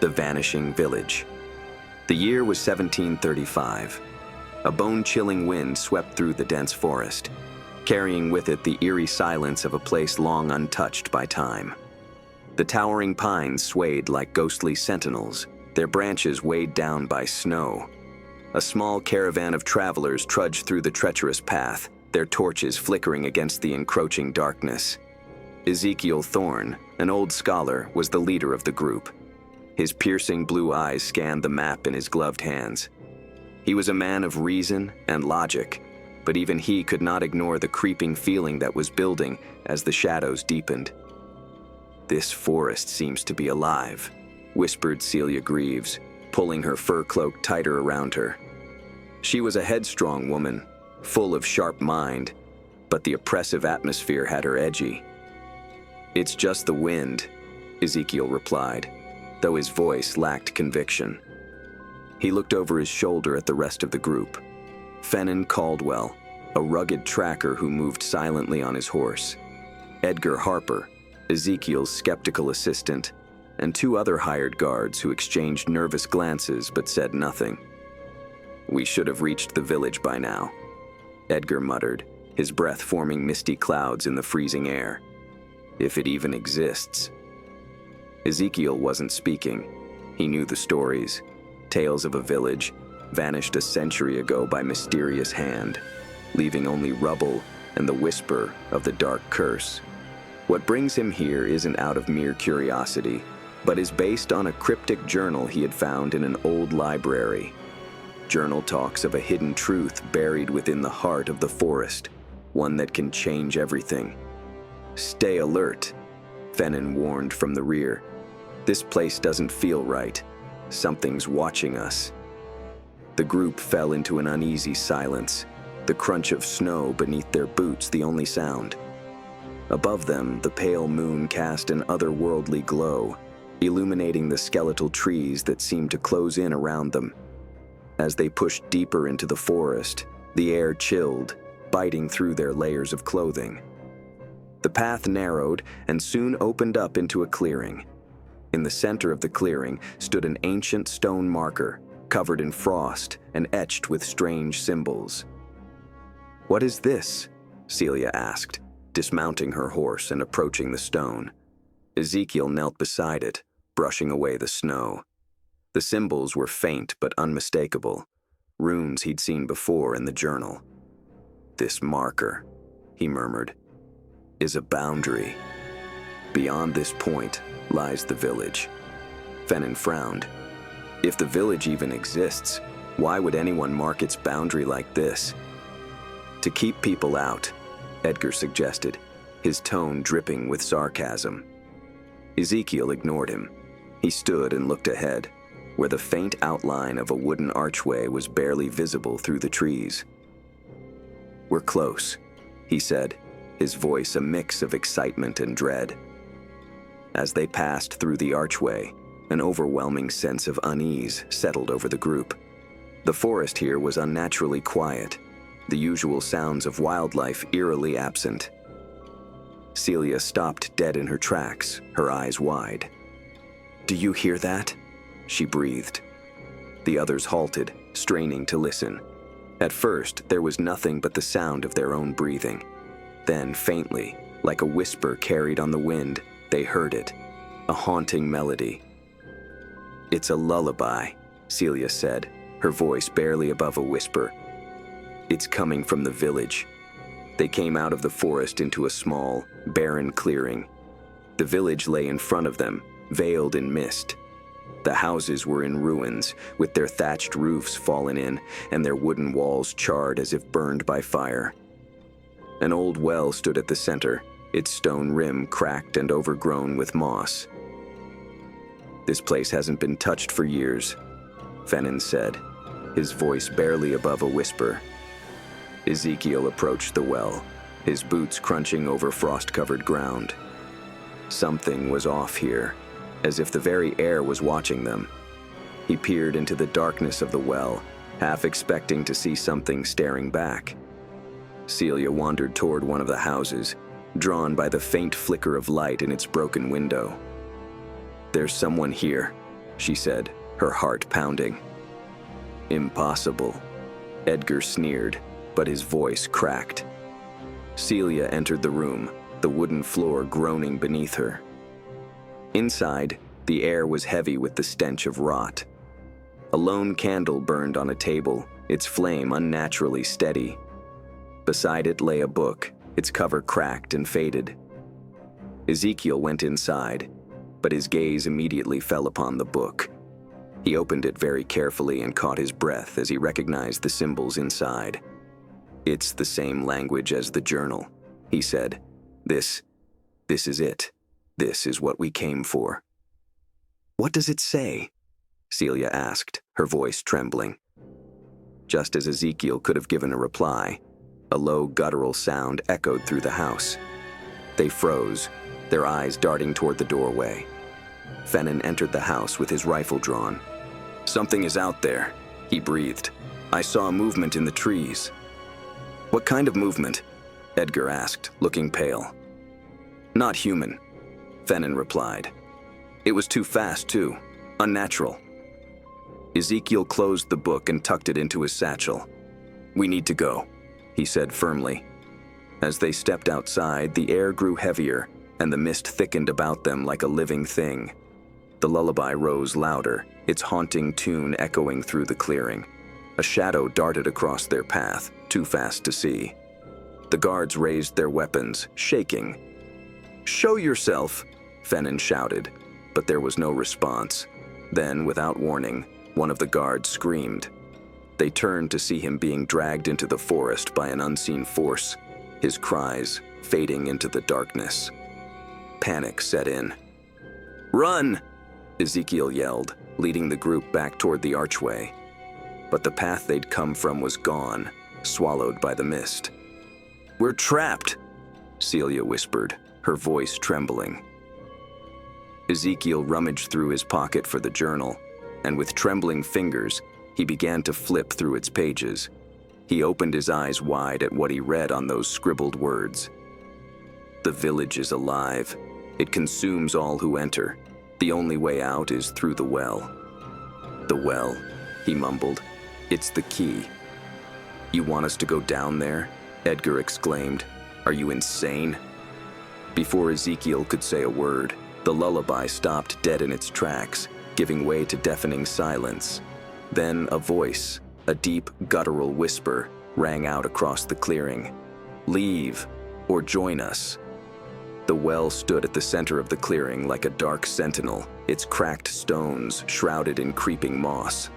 the Vanishing Village. The year was 1735. A bone-chilling wind swept through the dense forest, carrying with it the eerie silence of a place long untouched by time. The towering pines swayed like ghostly sentinels, their branches weighed down by snow. A small caravan of travelers trudged through the treacherous path, their torches flickering against the encroaching darkness. Ezekiel Thorne, an old scholar, was the leader of the group. His piercing blue eyes scanned the map in his gloved hands. He was a man of reason and logic, but even he could not ignore the creeping feeling that was building as the shadows deepened. "This forest seems to be alive," whispered Celia Greaves, pulling her fur cloak tighter around her. She was a headstrong woman, full of sharp mind, but the oppressive atmosphere had her edgy. "It's just the wind," Ezekiel replied, though his voice lacked conviction. He looked over his shoulder at the rest of the group. Fennan Caldwell, a rugged tracker who moved silently on his horse. Edgar Harper, Ezekiel's skeptical assistant, and two other hired guards who exchanged nervous glances but said nothing. "We should have reached the village by now," Edgar muttered, his breath forming misty clouds in the freezing air. "If it even exists." Ezekiel wasn't speaking. He knew the stories. Tales of a village vanished a century ago by mysterious hand, leaving only rubble and the whisper of the dark curse. What brings him here isn't out of mere curiosity, but is based on a cryptic journal he had found in an old library. Journal talks of a hidden truth buried within the heart of the forest, one that can change everything. "Stay alert," Fennan warned from the rear. "This place doesn't feel right. Something's watching us." The group fell into an uneasy silence, the crunch of snow beneath their boots the only sound. Above them, the pale moon cast an otherworldly glow, illuminating the skeletal trees that seemed to close in around them. As they pushed deeper into the forest, the air chilled, biting through their layers of clothing. The path narrowed and soon opened up into a clearing. In the center of the clearing stood an ancient stone marker, covered in frost and etched with strange symbols. "What is this?" Celia asked, dismounting her horse and approaching the stone. Ezekiel knelt beside it, brushing away the snow. The symbols were faint but unmistakable, runes he'd seen before in the journal. "This marker," he murmured, "is a boundary. Beyond this point lies the village." Fennan frowned. If the village even exists, why would anyone mark its boundary like this? "To keep people out," Edgar suggested, his tone dripping with sarcasm. Ezekiel ignored him. He stood and looked ahead, where the faint outline of a wooden archway was barely visible through the trees. "We're close," he said, his voice a mix of excitement and dread. As they passed through the archway, an overwhelming sense of unease settled over the group. The forest here was unnaturally quiet, the usual sounds of wildlife eerily absent. Celia stopped dead in her tracks, her eyes wide. "Do you hear that?" she breathed. The others halted, straining to listen. At first, there was nothing but the sound of their own breathing. Then, faintly, like a whisper carried on the wind, they heard it, a haunting melody. "It's a lullaby," Celia said, her voice barely above a whisper. "It's coming from the village." They came out of the forest into a small, barren clearing. The village lay in front of them, veiled in mist. The houses were in ruins, with their thatched roofs fallen in and their wooden walls charred as if burned by fire. An old well stood at the center, its stone rim cracked and overgrown with moss. "This place hasn't been touched for years," Fennan said, his voice barely above a whisper. Ezekiel approached the well, his boots crunching over frost-covered ground. Something was off here, as if the very air was watching them. He peered into the darkness of the well, half expecting to see something staring back. Celia wandered toward one of the houses, drawn by the faint flicker of light in its broken window. "There's someone here," she said, her heart pounding. Impossible, Edgar sneered, but his voice cracked. Celia entered the room, the wooden floor groaning beneath her. Inside, the air was heavy with the stench of rot. A lone candle burned on a table, its flame unnaturally steady. Beside it lay a book, its cover cracked and faded. Ezekiel went inside, but his gaze immediately fell upon the book. He opened it very carefully and caught his breath as he recognized the symbols inside. "It's the same language as the journal," he said. This is it. This is what we came for." "What does it say?" Celia asked, her voice trembling. Just as Ezekiel could have given a reply, a low guttural sound echoed through the house. They froze, their eyes darting toward the doorway. Fennon entered the house with his rifle drawn. "Something is out there," he breathed. "I saw a movement in the trees." "What kind of movement?" Edgar asked, looking pale. "Not human," Fennon replied. "It was too fast, too. Unnatural." Ezekiel closed the book and tucked it into his satchel. "We need to go," he said firmly. As they stepped outside, the air grew heavier, and the mist thickened about them like a living thing. The lullaby rose louder, its haunting tune echoing through the clearing. A shadow darted across their path, too fast to see. The guards raised their weapons, shaking. "Show yourself!" Fennon shouted, but there was no response. Then, without warning, one of the guards screamed. They turned to see him being dragged into the forest by an unseen force, his cries fading into the darkness. Panic set in. "Run!" Ezekiel yelled, leading the group back toward the archway. But the path they'd come from was gone, swallowed by the mist. "We're trapped," Celia whispered, her voice trembling. Ezekiel rummaged through his pocket for the journal, and with trembling fingers, he began to flip through its pages. He opened his eyes wide at what he read on those scribbled words. "The village is alive. It consumes all who enter. The only way out is through the well." "The well," he mumbled. "It's the key." "You want us to go down there?" Edgar exclaimed. "Are you insane?" Before Ezekiel could say a word, the lullaby stopped dead in its tracks, giving way to deafening silence. Then a voice, a deep, guttural whisper, rang out across the clearing. "Leave, or join us." The well stood at the center of the clearing like a dark sentinel, its cracked stones shrouded in creeping moss.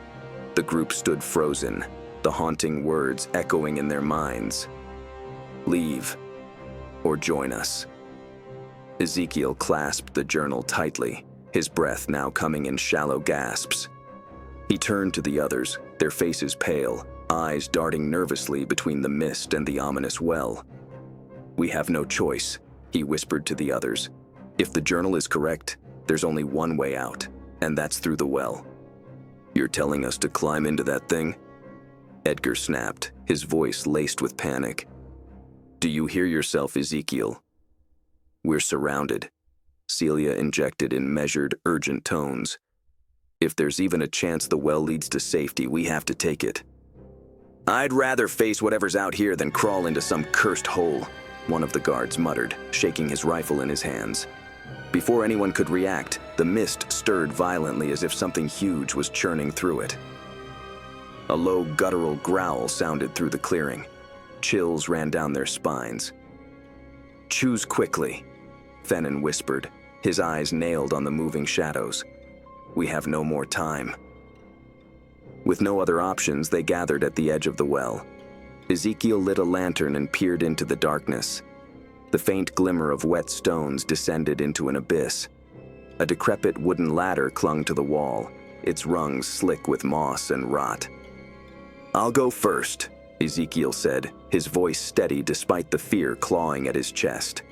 The group stood frozen, the haunting words echoing in their minds. "Leave, or join us." Ezekiel clasped the journal tightly, his breath now coming in shallow gasps. He turned to the others, their faces pale, eyes darting nervously between the mist and the ominous well. "We have no choice," he whispered to the others. "If the journal is correct, there's only one way out, and that's through the well." "You're telling us to climb into that thing?" Edgar snapped, his voice laced with panic. "Do you hear yourself, Ezekiel?" "We're surrounded," Celia injected in measured, urgent tones. "If there's even a chance the well leads to safety, we have to take it." "I'd rather face whatever's out here than crawl into some cursed hole," one of the guards muttered, shaking his rifle in his hands. Before anyone could react, the mist stirred violently as if something huge was churning through it. A low, guttural growl sounded through the clearing. Chills ran down their spines. "Choose quickly," Fennon whispered, his eyes nailed on the moving shadows. "We have no more time." With no other options, they gathered at the edge of the well. Ezekiel lit a lantern and peered into the darkness. The faint glimmer of wet stones descended into an abyss. A decrepit wooden ladder clung to the wall, its rungs slick with moss and rot. "I'll go first," Ezekiel said, his voice steady despite the fear clawing at his chest.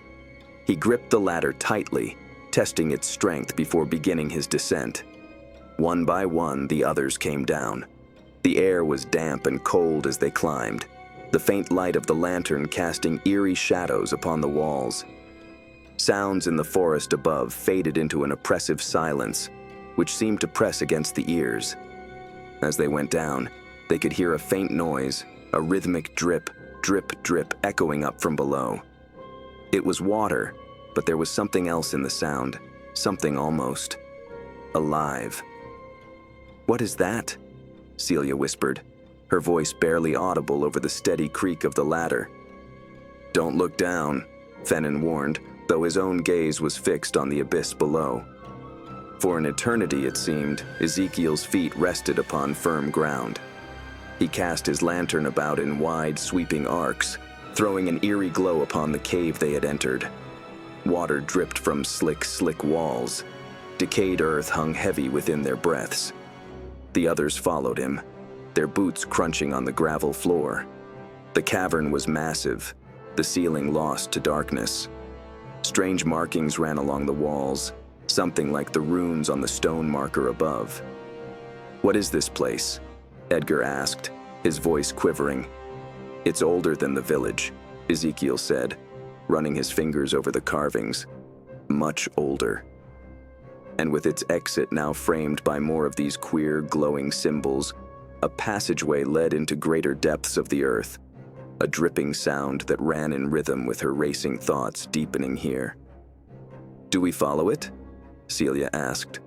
He gripped the ladder tightly, testing its strength before beginning his descent. One by one, the others came down. The air was damp and cold as they climbed, the faint light of the lantern casting eerie shadows upon the walls. Sounds in the forest above faded into an oppressive silence, which seemed to press against the ears. As they went down, they could hear a faint noise, a rhythmic drip, drip, drip echoing up from below. It was water, but there was something else in the sound, something almost alive. "What is that?" Celia whispered, her voice barely audible over the steady creak of the ladder. "Don't look down," Fennin warned, though his own gaze was fixed on the abyss below. For an eternity, it seemed, Ezekiel's feet rested upon firm ground. He cast his lantern about in wide, sweeping arcs, throwing an eerie glow upon the cave they had entered. Water dripped from slick, slick walls. Decayed earth hung heavy within their breaths. The others followed him, their boots crunching on the gravel floor. The cavern was massive, the ceiling lost to darkness. Strange markings ran along the walls, something like the runes on the stone marker above. "What is this place?" Edgar asked, his voice quivering. "It's older than the village," Ezekiel said, running his fingers over the carvings. "Much older." And with its exit now framed by more of these queer, glowing symbols, a passageway led into greater depths of the earth, a dripping sound that ran in rhythm with her racing thoughts deepening here. "Do we follow it?" Celia asked,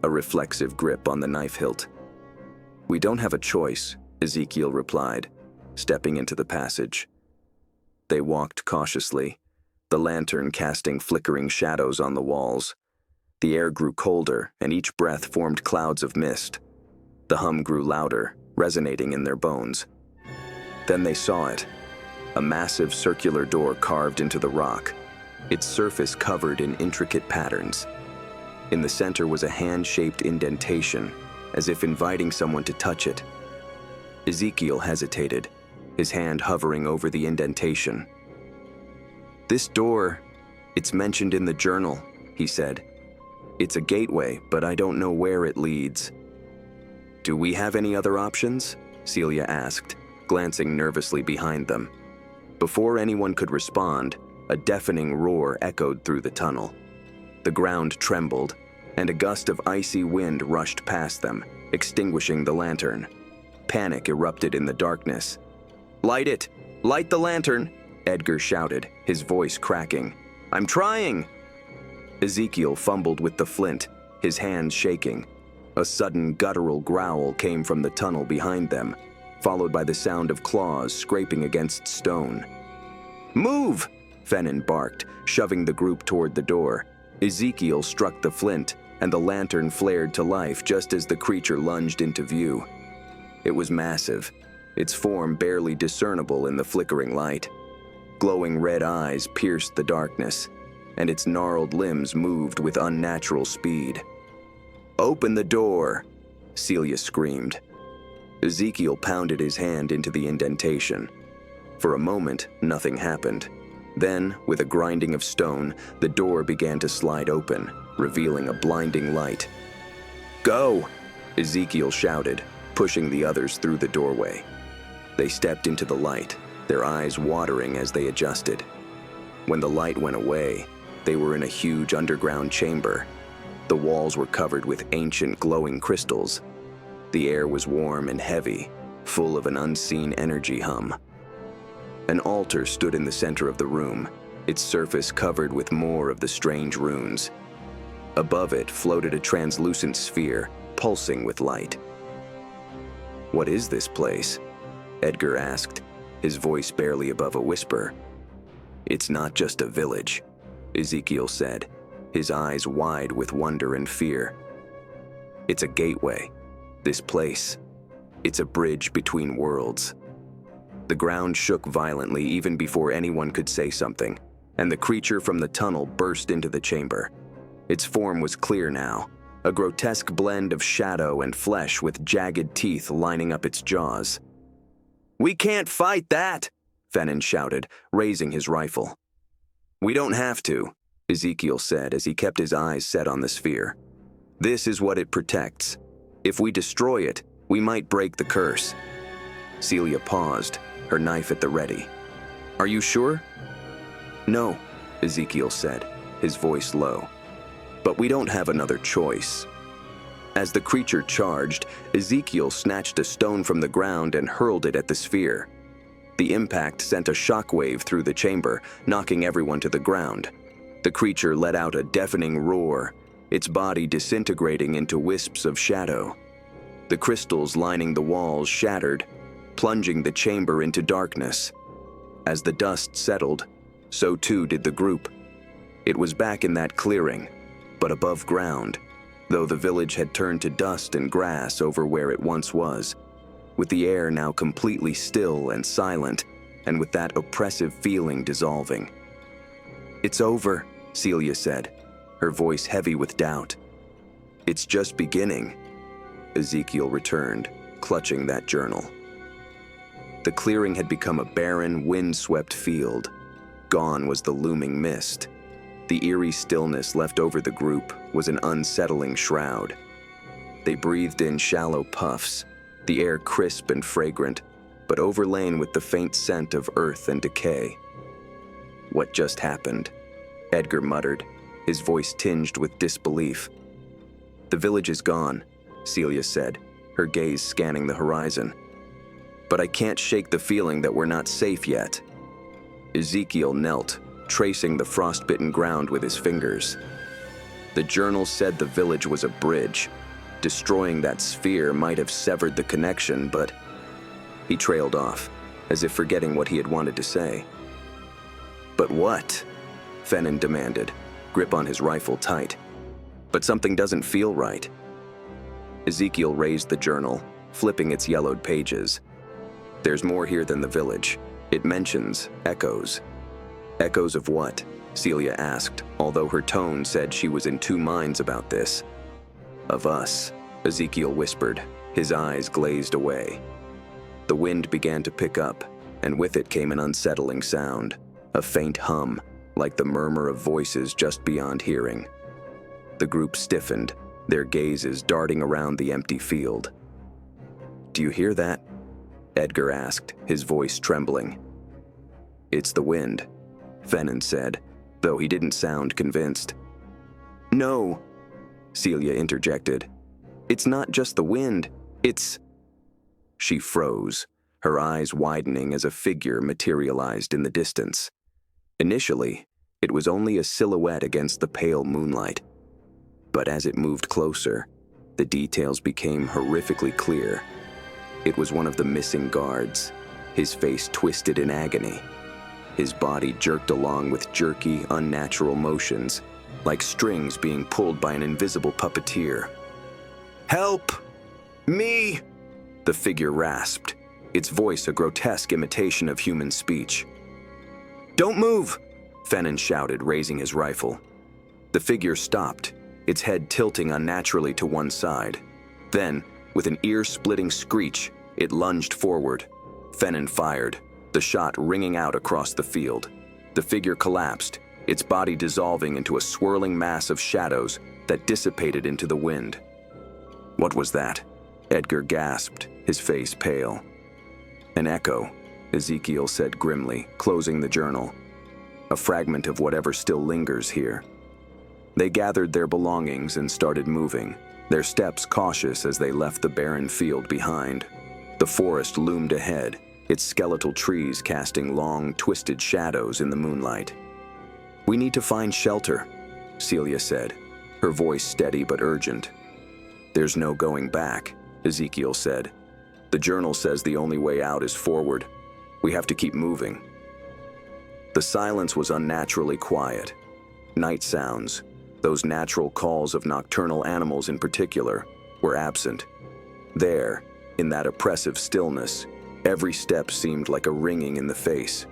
a reflexive grip on the knife hilt. "We don't have a choice," Ezekiel replied, stepping into the passage. They walked cautiously, the lantern casting flickering shadows on the walls. The air grew colder, and each breath formed clouds of mist. The hum grew louder, resonating in their bones. Then they saw it, a massive circular door carved into the rock, its surface covered in intricate patterns. In the center was a hand-shaped indentation, as if inviting someone to touch it. Ezekiel hesitated, his hand hovering over the indentation. "This door, it's mentioned in the journal," he said. "It's a gateway, but I don't know where it leads." "Do we have any other options?" Celia asked, glancing nervously behind them. Before anyone could respond, a deafening roar echoed through the tunnel. The ground trembled, and a gust of icy wind rushed past them, extinguishing the lantern. Panic erupted in the darkness. "Light it! Light the lantern!" Edgar shouted, his voice cracking. "I'm trying!" Ezekiel fumbled with the flint, his hands shaking. A sudden guttural growl came from the tunnel behind them, followed by the sound of claws scraping against stone. "Move!" Fennin barked, shoving the group toward the door. Ezekiel struck the flint, and the lantern flared to life just as the creature lunged into view. It was massive, its form barely discernible in the flickering light. Glowing red eyes pierced the darkness, and its gnarled limbs moved with unnatural speed. "Open the door!" Celia screamed. Ezekiel pounded his hand into the indentation. For a moment, nothing happened. Then, with a grinding of stone, the door began to slide open, revealing a blinding light. "Go!" Ezekiel shouted, pushing the others through the doorway. They stepped into the light, their eyes watering as they adjusted. When the light went away, they were in a huge underground chamber. The walls were covered with ancient glowing crystals. The air was warm and heavy, full of an unseen energy hum. An altar stood in the center of the room, its surface covered with more of the strange runes. Above it floated a translucent sphere, pulsing with light. "What is this place?" Edgar asked, his voice barely above a whisper. "It's not just a village," Ezekiel said, his eyes wide with wonder and fear. "It's a gateway. This place. It's a bridge between worlds." The ground shook violently even before anyone could say something, and the creature from the tunnel burst into the chamber. Its form was clear now, a grotesque blend of shadow and flesh with jagged teeth lining up its jaws. "We can't fight that!" Fennin shouted, raising his rifle. "We don't have to," Ezekiel said as he kept his eyes set on the sphere. "This is what it protects. If we destroy it, we might break the curse." Celia paused, her knife at the ready. "Are you sure?" "No," Ezekiel said, his voice low. "But we don't have another choice." As the creature charged, Ezekiel snatched a stone from the ground and hurled it at the sphere. The impact sent a shockwave through the chamber, knocking everyone to the ground. The creature let out a deafening roar, its body disintegrating into wisps of shadow. The crystals lining the walls shattered, plunging the chamber into darkness. As the dust settled, so too did the group. It was back in that clearing, but above ground, though the village had turned to dust and grass over where it once was, with the air now completely still and silent, and with that oppressive feeling dissolving. "It's over," Celia said, her voice heavy with doubt. "It's just beginning," Ezekiel returned, clutching that journal. The clearing had become a barren, wind-swept field. Gone was the looming mist. The eerie stillness left over the group was an unsettling shroud. They breathed in shallow puffs, the air crisp and fragrant, but overlain with the faint scent of earth and decay. "What just happened?" Edgar muttered, his voice tinged with disbelief. "The village is gone," Celia said, her gaze scanning the horizon. "But I can't shake the feeling that we're not safe yet." Ezekiel knelt, tracing the frostbitten ground with his fingers. The journal said the village was a bridge. Destroying that sphere might have severed the connection, but he trailed off, as if forgetting what he had wanted to say. "But what?" Fennin demanded, grip on his rifle tight. "But something doesn't feel right." Ezekiel raised the journal, flipping its yellowed pages. "There's more here than the village. It mentions echoes." "Echoes of what?" Celia asked, although her tone said she was in two minds about this. "Of us," Ezekiel whispered, his eyes glazed away. The wind began to pick up, and with it came an unsettling sound, a faint hum, like the murmur of voices just beyond hearing. The group stiffened, their gazes darting around the empty field. "Do you hear that?" Edgar asked, his voice trembling. "It's the wind," Fennin said, though he didn't sound convinced. "No," Celia interjected. "It's not just the wind, it's—" She froze, her eyes widening as a figure materialized in the distance. Initially, it was only a silhouette against the pale moonlight. But as it moved closer, the details became horrifically clear. It was one of the missing guards, his face twisted in agony. His body jerked along with jerky, unnatural motions, like strings being pulled by an invisible puppeteer. "Help! Me!" the figure rasped, its voice a grotesque imitation of human speech. "Don't move!" Fennin shouted, raising his rifle. The figure stopped, its head tilting unnaturally to one side. Then, with an ear-splitting screech, it lunged forward. Fennin fired, the shot ringing out across the field. The figure collapsed, its body dissolving into a swirling mass of shadows that dissipated into the wind. "What was that?" Edgar gasped, his face pale. "An echo," Ezekiel said grimly, closing the journal. "A fragment of whatever still lingers here." They gathered their belongings and started moving, their steps cautious as they left the barren field behind. The forest loomed ahead, its skeletal trees casting long, twisted shadows in the moonlight. "We need to find shelter," Celia said, her voice steady but urgent. "There's no going back," Ezekiel said. "The journal says the only way out is forward. We have to keep moving." The silence was unnaturally quiet. Night sounds, those natural calls of nocturnal animals in particular, were absent. There, in that oppressive stillness, every step seemed like a ringing in the face.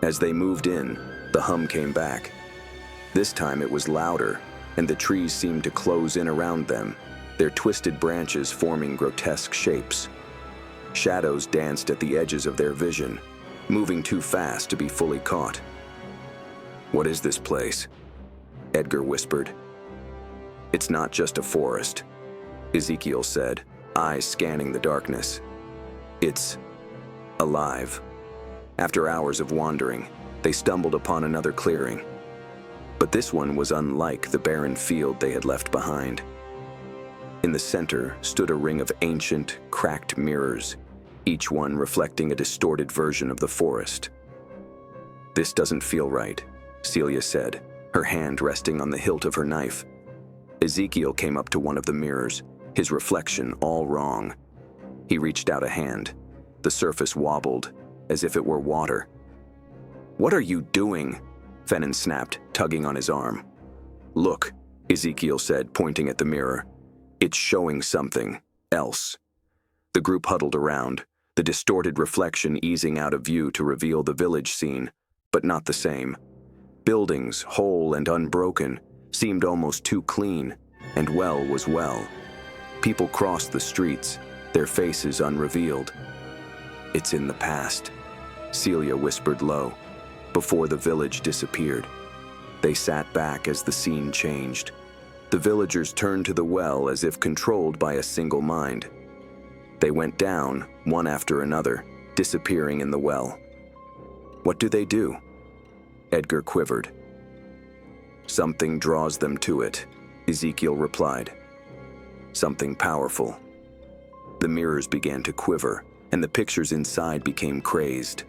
As they moved in, the hum came back. This time it was louder, and the trees seemed to close in around them, their twisted branches forming grotesque shapes. Shadows danced at the edges of their vision, moving too fast to be fully caught. "What is this place?" Edgar whispered. "It's not just a forest," Ezekiel said, eyes scanning the darkness. "It's alive." After hours of wandering, they stumbled upon another clearing. But this one was unlike the barren field they had left behind. In the center stood a ring of ancient, cracked mirrors, each one reflecting a distorted version of the forest. "This doesn't feel right," Celia said, her hand resting on the hilt of her knife. Ezekiel came up to one of the mirrors, his reflection all wrong. He reached out a hand. The surface wobbled, as if it were water. "What are you doing?" Fennon snapped, tugging on his arm. "Look," Ezekiel said, pointing at the mirror. "It's showing something else." The group huddled around, the distorted reflection easing out of view to reveal the village scene, but not the same. Buildings, whole and unbroken, seemed almost too clean, and well was well. People crossed the streets, their faces unrevealed. "It's in the past," Celia whispered low, before the village disappeared. They sat back as the scene changed. The villagers turned to the well as if controlled by a single mind. They went down, one after another, disappearing in the well. "What do they do?" Edgar quivered. "Something draws them to it," Ezekiel replied. "Something powerful." The mirrors began to quiver, and the pictures inside became crazed.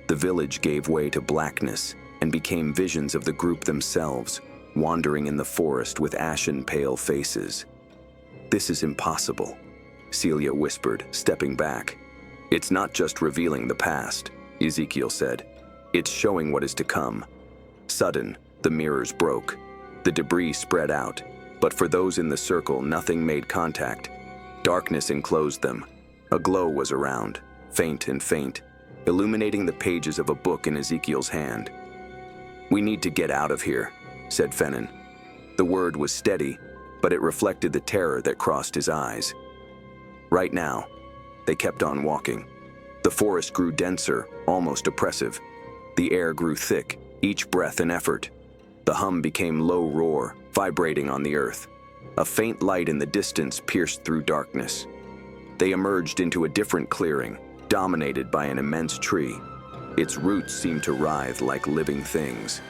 The village gave way to blackness and became visions of the group themselves, wandering in the forest with ashen-pale faces. "This is impossible," Celia whispered, stepping back. "It's not just revealing the past," Ezekiel said. "It's showing what is to come." Sudden, the mirrors broke. The debris spread out, but for those in the circle, nothing made contact. Darkness enclosed them. A glow was around, faint and faint, illuminating the pages of a book in Ezekiel's hand. "We need to get out of here," said Fennon. The word was steady, but it reflected the terror that crossed his eyes. "Right now." They kept on walking. The forest grew denser, almost oppressive. The air grew thick, each breath an effort. The hum became low roar, vibrating on the earth. A faint light in the distance pierced through darkness. They emerged into a different clearing, dominated by an immense tree. Its roots seemed to writhe like living things.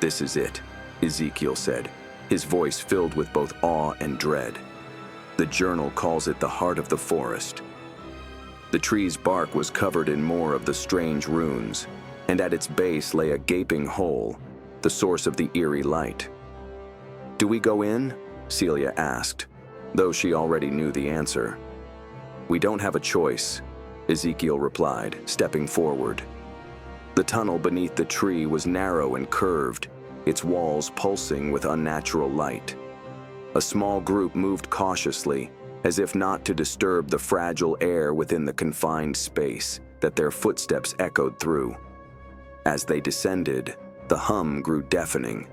"This is it," Ezekiel said, his voice filled with both awe and dread. "The journal calls it the heart of the forest." The tree's bark was covered in more of the strange runes, and at its base lay a gaping hole, the source of the eerie light. "Do we go in?" Celia asked, though she already knew the answer. "We don't have a choice," Ezekiel replied, stepping forward. The tunnel beneath the tree was narrow and curved, its walls pulsing with unnatural light. A small group moved cautiously, as if not to disturb the fragile air within the confined space that their footsteps echoed through. As they descended, the hum grew deafening.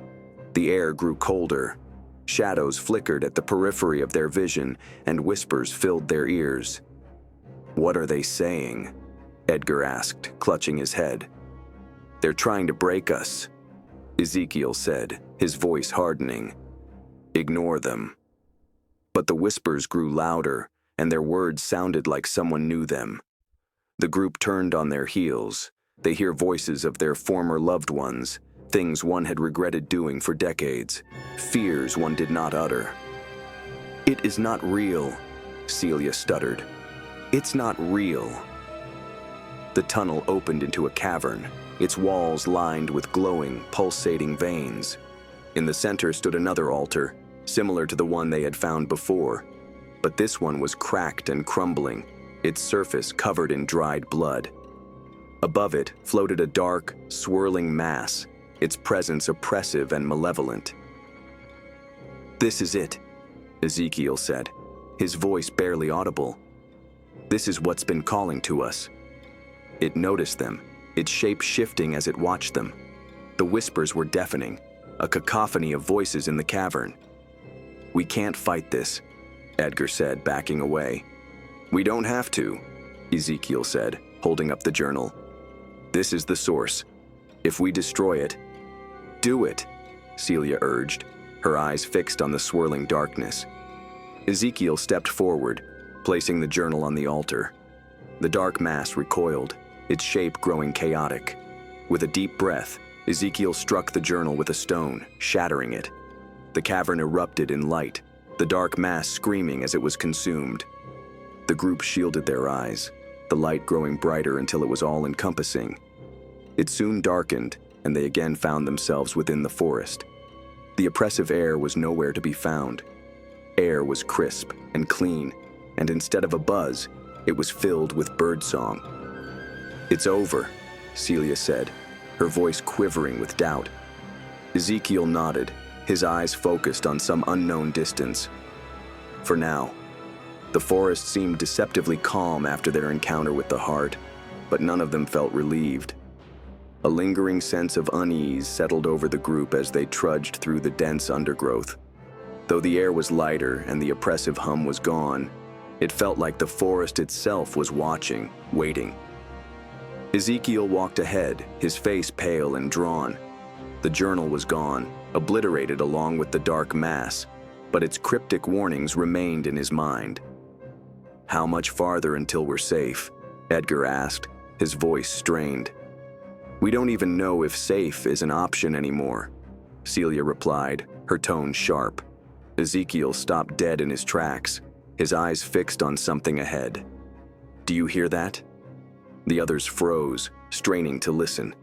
The air grew colder. Shadows flickered at the periphery of their vision, and whispers filled their ears. "What are they saying?" Edgar asked, clutching his head. "They're trying to break us," Ezekiel said, his voice hardening. "Ignore them." But the whispers grew louder, and their words sounded like someone knew them. The group turned on their heels. They hear voices of their former loved ones, things one had regretted doing for decades, fears one did not utter. "It is not real," Celia stuttered. "It's not real." The tunnel opened into a cavern, its walls lined with glowing, pulsating veins. In the center stood another altar, similar to the one they had found before, but this one was cracked and crumbling, its surface covered in dried blood. Above it floated a dark, swirling mass, its presence oppressive and malevolent. "This is it," Ezekiel said, his voice barely audible. "This is what's been calling to us." It noticed them, its shape shifting as it watched them. The whispers were deafening, a cacophony of voices in the cavern. "We can't fight this," Edgar said, backing away. "We don't have to," Ezekiel said, holding up the journal. "This is the source. If we destroy it—" "Do it," Celia urged, her eyes fixed on the swirling darkness. Ezekiel stepped forward, placing the journal on the altar. The dark mass recoiled, its shape growing chaotic. With a deep breath, Ezekiel struck the journal with a stone, shattering it. The cavern erupted in light, the dark mass screaming as it was consumed. The group shielded their eyes, the light growing brighter until it was all-encompassing. It soon darkened, and they again found themselves within the forest. The oppressive air was nowhere to be found. Air was crisp and clean, and instead of a buzz, it was filled with birdsong. "It's over," Celia said, her voice quivering with doubt. Ezekiel nodded, his eyes focused on some unknown distance. For now. The forest seemed deceptively calm after their encounter with the heart, but none of them felt relieved. A lingering sense of unease settled over the group as they trudged through the dense undergrowth. Though the air was lighter and the oppressive hum was gone, it felt like the forest itself was watching, waiting. Ezekiel walked ahead, his face pale and drawn. The journal was gone, obliterated along with the dark mass, but its cryptic warnings remained in his mind. "How much farther until we're safe?" Edgar asked, his voice strained. "We don't even know if safe is an option anymore," Celia replied, her tone sharp. Ezekiel stopped dead in his tracks, his eyes fixed on something ahead. "Do you hear that?" The others froze, straining to listen.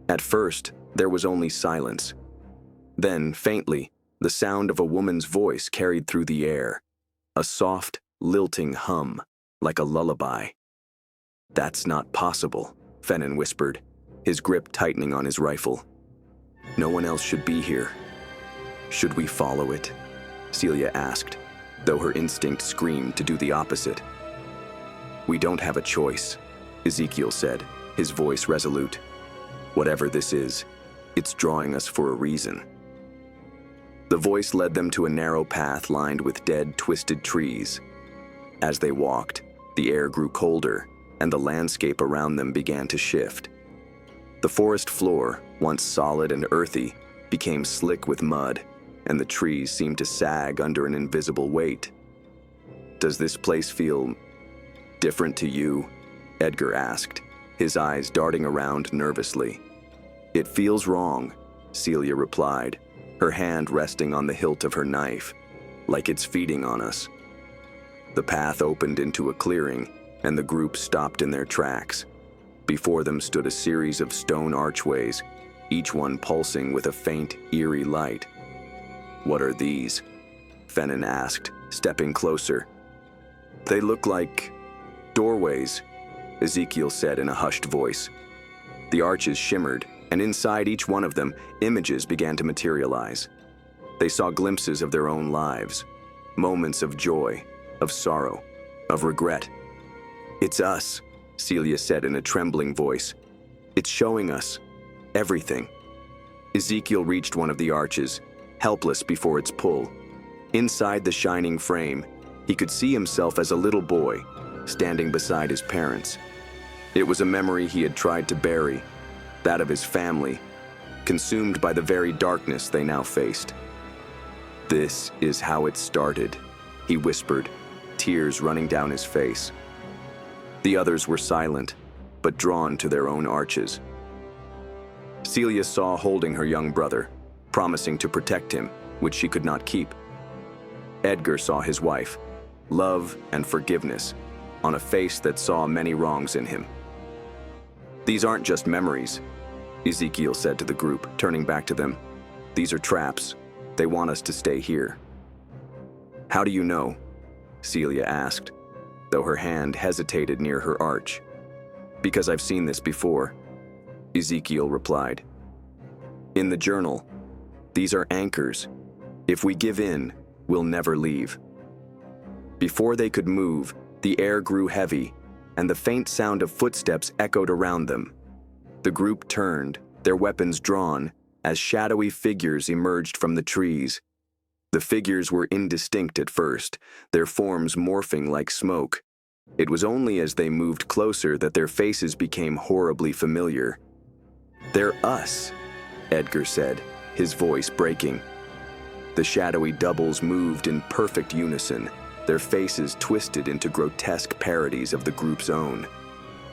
At first, there was only silence. Then, faintly, the sound of a woman's voice carried through the air, a soft, lilting hum, like a lullaby. "That's not possible," Fennon whispered, his grip tightening on his rifle. "No one else should be here." "Should we follow it?" Celia asked, though her instinct screamed to do the opposite. "We don't have a choice," Ezekiel said, his voice resolute. "Whatever this is, it's drawing us for a reason." The voice led them to a narrow path lined with dead, twisted trees. As they walked, the air grew colder, and the landscape around them began to shift. The forest floor, once solid and earthy, became slick with mud, and the trees seemed to sag under an invisible weight. "Does this place feel different to you?" Edgar asked, his eyes darting around nervously. "It feels wrong," Celia replied, her hand resting on the hilt of her knife, "like it's feeding on us." The path opened into a clearing, and the group stopped in their tracks. Before them stood a series of stone archways, each one pulsing with a faint, eerie light. "What are these?" Fennon asked, stepping closer. "They look like doorways," Ezekiel said in a hushed voice. The arches shimmered, and inside each one of them, images began to materialize. They saw glimpses of their own lives, moments of joy, of sorrow, of regret. "It's us," Celia said in a trembling voice. "It's showing us everything." Ezekiel reached one of the arches, helpless before its pull. Inside the shining frame, he could see himself as a little boy, standing beside his parents. It was a memory he had tried to bury, that of his family, consumed by the very darkness they now faced. "This is how it started," he whispered, tears running down his face. The others were silent, but drawn to their own arches. Celia saw holding her young brother, promising to protect him, which she could not keep. Edgar saw his wife, love and forgiveness, on a face that saw many wrongs in him. "These aren't just memories," Ezekiel said to the group, turning back to them. "These are traps. They want us to stay here." "How do you know?" Celia asked, though her hand hesitated near her arch. "Because I've seen this before," Ezekiel replied. "In the journal, these are anchors. If we give in, we'll never leave." Before they could move, the air grew heavy, and the faint sound of footsteps echoed around them. The group turned, their weapons drawn, as shadowy figures emerged from the trees. The figures were indistinct at first, their forms morphing like smoke. It was only as they moved closer that their faces became horribly familiar. "They're us," Edgar said, his voice breaking. The shadowy doubles moved in perfect unison, their faces twisted into grotesque parodies of the group's own.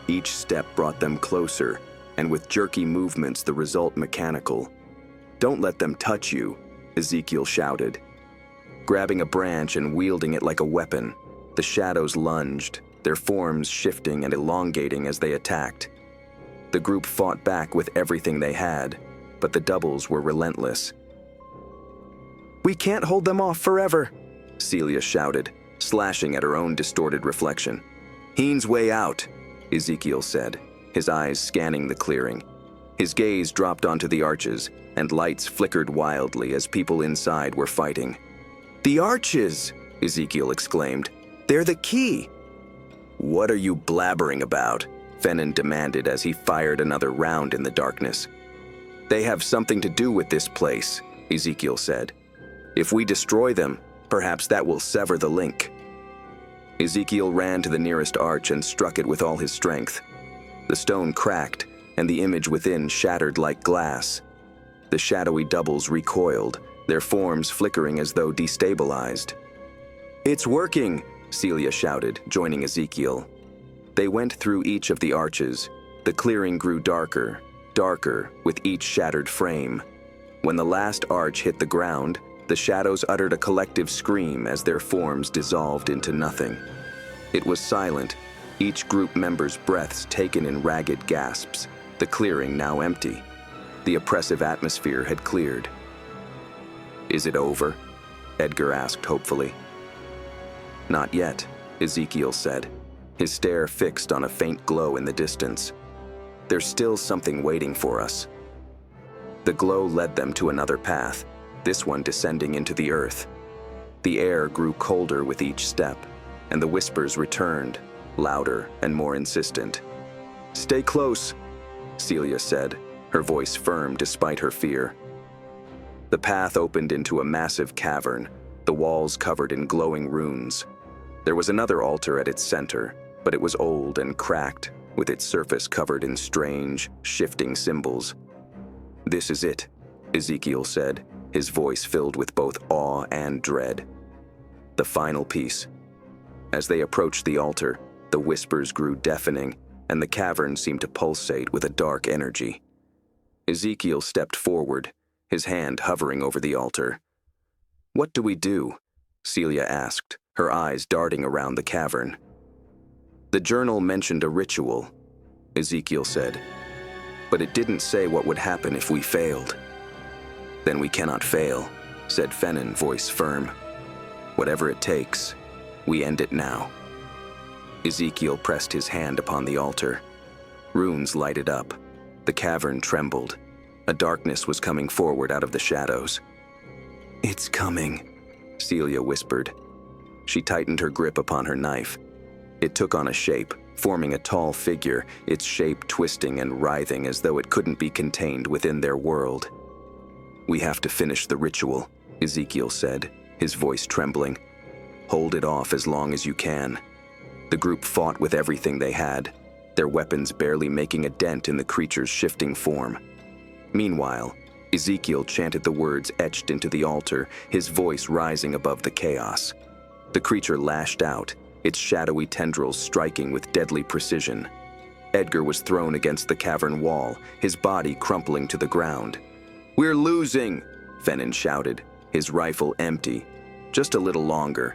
Each step brought them closer, and with jerky movements the result mechanical. "Don't let them touch you," Ezekiel shouted. Grabbing a branch and wielding it like a weapon, the shadows lunged, their forms shifting and elongating as they attacked. The group fought back with everything they had, but the doubles were relentless. "We can't hold them off forever," Celia shouted, slashing at her own distorted reflection. "Heen's way out," Ezekiel said, his eyes scanning the clearing. His gaze dropped onto the arches, and lights flickered wildly as people inside were fighting. "The arches!" Ezekiel exclaimed. "They're the key!" "What are you blabbering about?" Fennin demanded as he fired another round in the darkness. "They have something to do with this place," Ezekiel said. "If we destroy them, perhaps that will sever the link." Ezekiel ran to the nearest arch and struck it with all his strength. The stone cracked, and the image within shattered like glass. The shadowy doubles recoiled, their forms flickering as though destabilized. "It's working!" Celia shouted, joining Ezekiel. They went through each of the arches. The clearing grew darker, darker, with each shattered frame. When the last arch hit the ground, the shadows uttered a collective scream as their forms dissolved into nothing. It was silent, each group member's breaths taken in ragged gasps, the clearing now empty. The oppressive atmosphere had cleared. "Is it over?" Edgar asked hopefully. "Not yet," Ezekiel said, his stare fixed on a faint glow in the distance. "There's still something waiting for us." The glow led them to another path, this one descending into the earth. The air grew colder with each step, and the whispers returned, louder and more insistent. "Stay close," Celia said, her voice firm despite her fear. The path opened into a massive cavern, the walls covered in glowing runes. There was another altar at its center, but it was old and cracked, with its surface covered in strange, shifting symbols. "This is it," Ezekiel said, his voice filled with both awe and dread. "The final piece." As they approached the altar, the whispers grew deafening, and the cavern seemed to pulsate with a dark energy. Ezekiel stepped forward, his hand hovering over the altar. "What do we do?" Celia asked, her eyes darting around the cavern. "The journal mentioned a ritual," Ezekiel said, "but it didn't say what would happen if we failed." "Then we cannot fail," said Fennin, voice firm. "Whatever it takes, we end it now." Ezekiel pressed his hand upon the altar. Runes lighted up. The cavern trembled. A darkness was coming forward out of the shadows. "It's coming," Celia whispered. She tightened her grip upon her knife. It took on a shape, forming a tall figure, its shape twisting and writhing as though it couldn't be contained within their world. "We have to finish the ritual," Ezekiel said, his voice trembling. "Hold it off as long as you can." The group fought with everything they had, their weapons barely making a dent in the creature's shifting form. Meanwhile, Ezekiel chanted the words etched into the altar, his voice rising above the chaos. The creature lashed out, its shadowy tendrils striking with deadly precision. Edgar was thrown against the cavern wall, his body crumpling to the ground. "We're losing!" Fennin shouted, his rifle empty. "Just a little longer."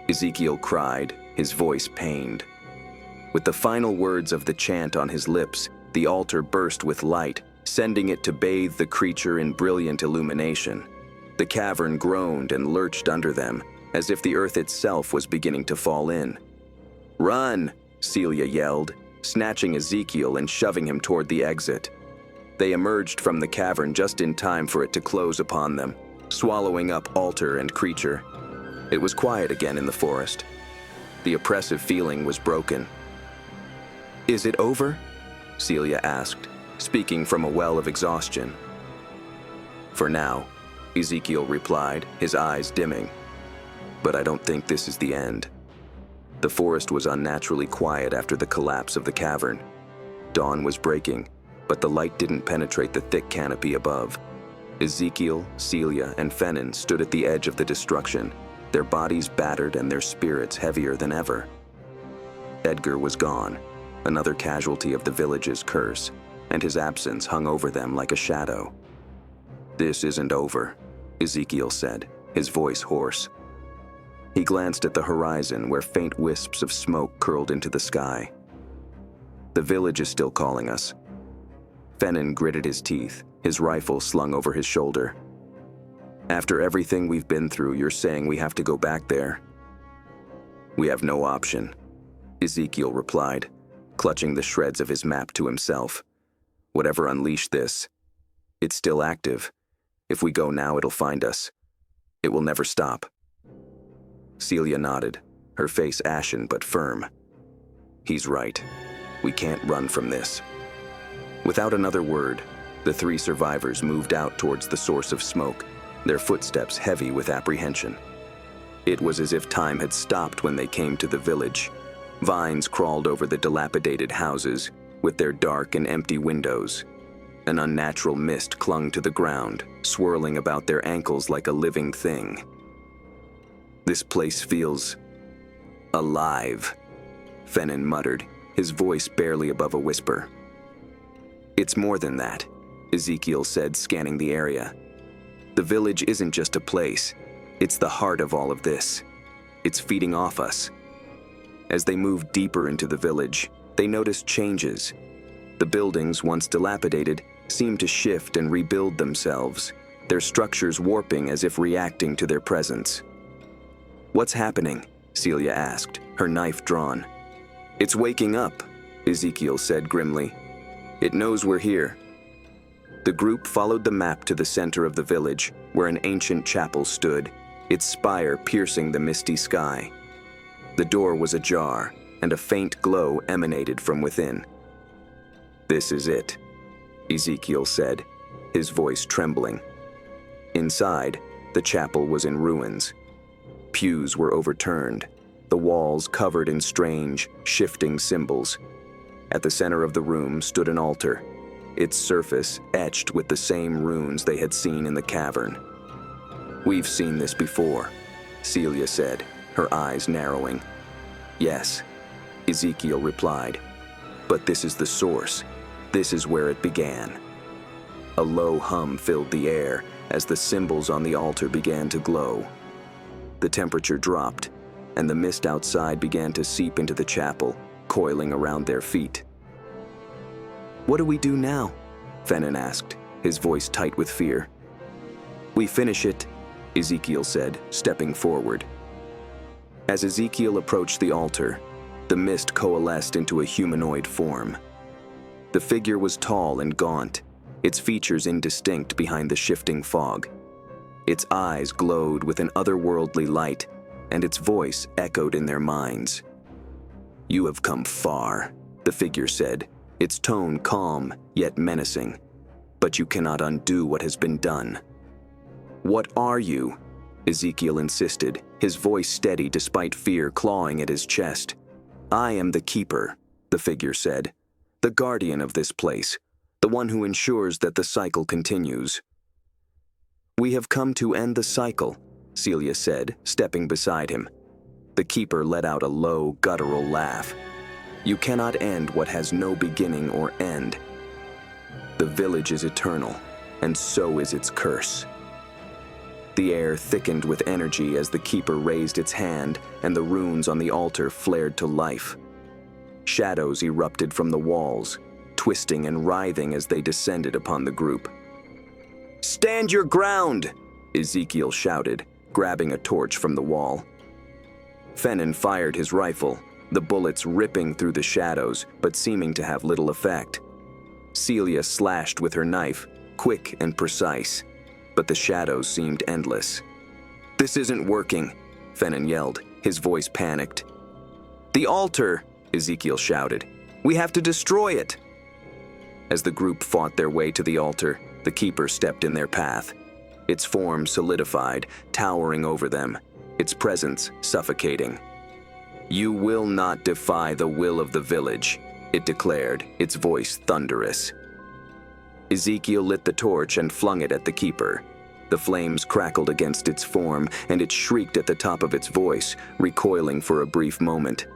Ezekiel cried, his voice pained. With the final words of the chant on his lips, the altar burst with light, sending it to bathe the creature in brilliant illumination. The cavern groaned and lurched under them, as if the earth itself was beginning to fall in. "Run!" Celia yelled, snatching Ezekiel and shoving him toward the exit. They emerged from the cavern just in time for it to close upon them, swallowing up altar and creature. It was quiet again in the forest. The oppressive feeling was broken. "Is it over?" Celia asked, speaking from a well of exhaustion. "For now," Ezekiel replied, his eyes dimming. "But I don't think this is the end." The forest was unnaturally quiet after the collapse of the cavern. Dawn was breaking, but the light didn't penetrate the thick canopy above. Ezekiel, Celia, and Fennin stood at the edge of the destruction, their bodies battered and their spirits heavier than ever. Edgar was gone, another casualty of the village's curse, and his absence hung over them like a shadow. "This isn't over," Ezekiel said, his voice hoarse. He glanced at the horizon where faint wisps of smoke curled into the sky. The village is still calling us. Fennin gritted his teeth, his rifle slung over his shoulder. After everything we've been through, you're saying we have to go back there? We have no option, Ezekiel replied, clutching the shreds of his map to himself. Whatever unleashed this, it's still active. If we go now, it'll find us. It will never stop. Celia nodded, her face ashen but firm. He's right. We can't run from this. Without another word, the three survivors moved out towards the source of smoke, their footsteps heavy with apprehension. It was as if time had stopped when they came to the village. Vines crawled over the dilapidated houses, with their dark and empty windows. An unnatural mist clung to the ground, swirling about their ankles like a living thing. This place feels alive, Fennin muttered, his voice barely above a whisper. It's more than that, Ezekiel said, scanning the area. The village isn't just a place. It's the heart of all of this. It's feeding off us. As they moved deeper into the village, they noticed changes. The buildings, once dilapidated, seemed to shift and rebuild themselves, their structures warping as if reacting to their presence. What's happening? Celia asked, her knife drawn. It's waking up, Ezekiel said grimly. It knows we're here. The group followed the map to the center of the village, where an ancient chapel stood, its spire piercing the misty sky. The door was ajar, and a faint glow emanated from within. This is it, Ezekiel said, his voice trembling. Inside, the chapel was in ruins. Pews were overturned, the walls covered in strange, shifting symbols. At the center of the room stood an altar, its surface etched with the same runes they had seen in the cavern. We've seen this before, Celia said, her eyes narrowing. Yes, Ezekiel replied, but this is the source. This is where it began. A low hum filled the air as the symbols on the altar began to glow. The temperature dropped, and the mist outside began to seep into the chapel, coiling around their feet. What do we do now? Fennin asked, his voice tight with fear. We finish it, Ezekiel said, stepping forward. As Ezekiel approached the altar, the mist coalesced into a humanoid form. The figure was tall and gaunt, its features indistinct behind the shifting fog. Its eyes glowed with an otherworldly light, and its voice echoed in their minds. You have come far, the figure said, its tone calm yet menacing. But you cannot undo what has been done. What are you? Ezekiel insisted, his voice steady despite fear clawing at his chest. I am the keeper, the figure said, the guardian of this place, the one who ensures that the cycle continues. We have come to end the cycle, Celia said, stepping beside him. The keeper let out a low, guttural laugh. You cannot end what has no beginning or end. The village is eternal, and so is its curse. The air thickened with energy as the keeper raised its hand, and the runes on the altar flared to life. Shadows erupted from the walls, twisting and writhing as they descended upon the group. Stand your ground, Ezekiel shouted, grabbing a torch from the wall. Fennin fired his rifle, the bullets ripping through the shadows, but seeming to have little effect. Celia slashed with her knife, quick and precise, but the shadows seemed endless. This isn't working, Fennin yelled, his voice panicked. The altar, Ezekiel shouted. We have to destroy it. As the group fought their way to the altar, the keeper stepped in their path. Its form solidified, towering over them, its presence suffocating. You will not defy the will of the village, it declared, its voice thunderous. Ezekiel lit the torch and flung it at the keeper. The flames crackled against its form, and it shrieked at the top of its voice, recoiling for a brief moment.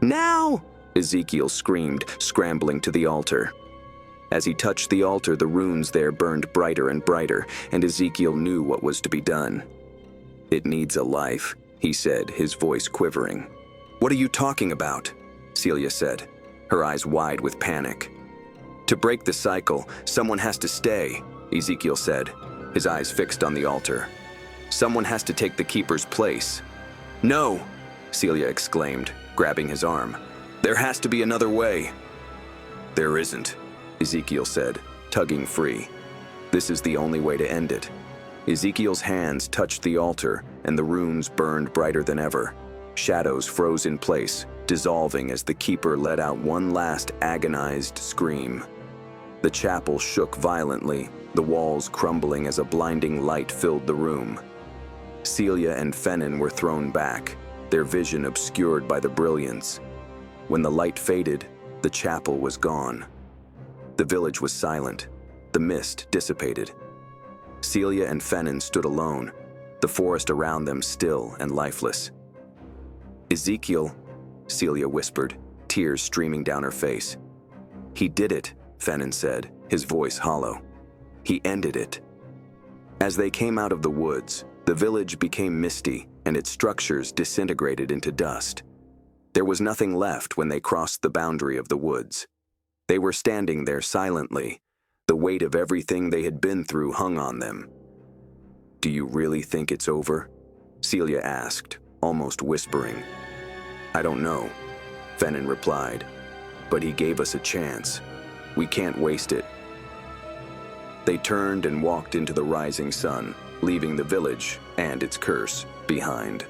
Now! Ezekiel screamed, scrambling to the altar. As he touched the altar, the runes there burned brighter and brighter, and Ezekiel knew what was to be done. It needs a life, he said, his voice quivering. "What are you talking about?" Celia said, her eyes wide with panic. "To break the cycle, someone has to stay," Ezekiel said, his eyes fixed on the altar. "Someone has to take the keeper's place." "No!" Celia exclaimed, grabbing his arm. "There has to be another way." "There isn't," Ezekiel said, tugging free. "This is the only way to end it." Ezekiel's hands touched the altar, and the runes burned brighter than ever. Shadows froze in place, dissolving as the keeper let out one last agonized scream. The chapel shook violently, the walls crumbling as a blinding light filled the room. Celia and Fennin were thrown back, their vision obscured by the brilliance. When the light faded, the chapel was gone. The village was silent. The mist dissipated. Celia and Fennin stood alone, the forest around them still and lifeless. "Ezekiel," Celia whispered, tears streaming down her face. "He did it," Fennin said, his voice hollow. "He ended it." As they came out of the woods, the village became misty and its structures disintegrated into dust. There was nothing left when they crossed the boundary of the woods. They were standing there silently. The weight of everything they had been through hung on them. "Do you really think it's over?" Celia asked, almost whispering. "I don't know," Fennin replied, "but he gave us a chance. We can't waste it." They turned and walked into the rising sun, leaving the village and its curse behind.